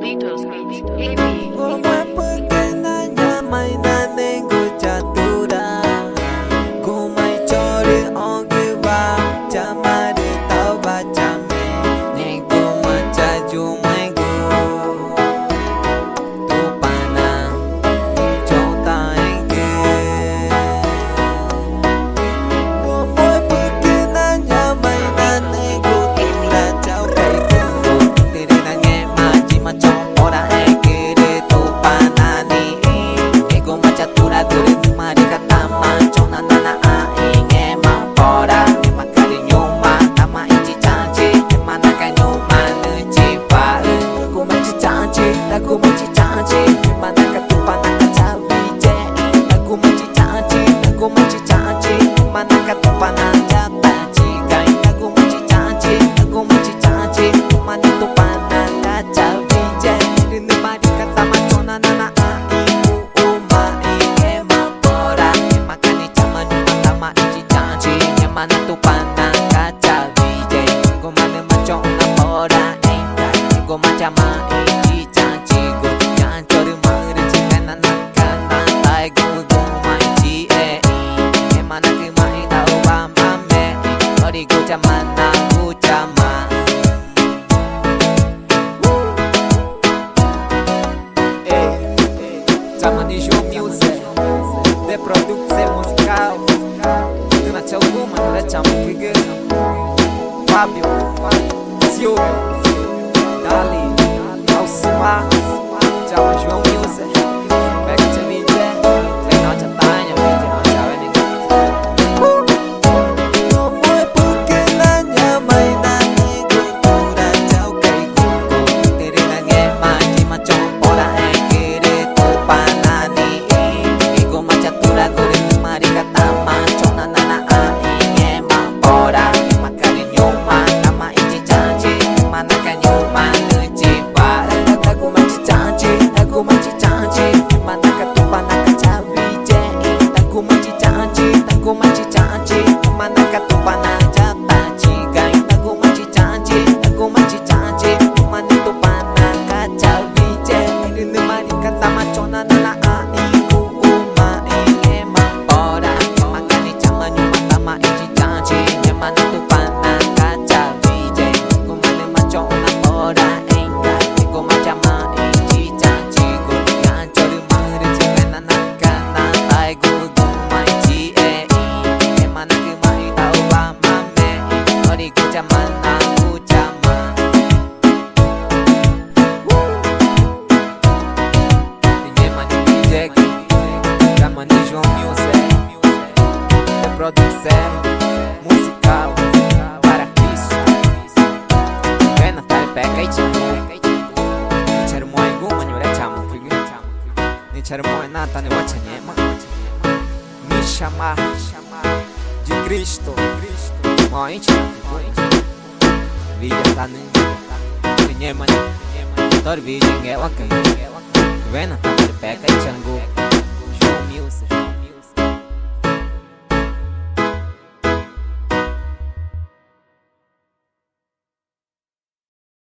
Carlitos Beats, AB. Como é porque na minha mãe na negociatura como é chore onde vai chamar de tal vai chamar nem como chaju mengu tu pana chota engge como é porque na minha mãe na negociatura chau kai tu tere na nge ma ji ma chong ora aku benci janji mana ketupan nak cawi jei aku benci janji mana ketupan aja tajikai aku benci janji mana tupan nak cawi jei ini mari kata macona nana ai uma inge mapora makani chama nyuma ma benci janji mana tupan nak cawi jei aku mana macona pora engai aku macam Zaman aku zaman Zaman de João Music de produção musical Dona Tchau Guma, Dona Tchau Mukiga Fábio, Silvio Dali, Alcimar Tchau João Music Pega Tchau Mídia Tem nota tanha, Mídia Tchau Enig Aku benci janji, mana ketupan aja tajikai aku benci janji, mana tupan nak cawi jei ini mari kata macona nana ai uma inge mapora makani chama nyuma tama benci janji mana tupan nak cawi jei aku mana macona pora engai aku macam benci janji ku ngancor mari nana kana tai ku zaman aku zaman Ninguém mais DJ Zaman de João Music de produção musical para Cristo Vena tá pega e chamo Ni charmo ai guma nyore chamo Ni charmo nata ne wachanyema Me chamar de Cristo Mãe Vija tani Nyeman Tor vija nge wakai Vena tamar peka i changu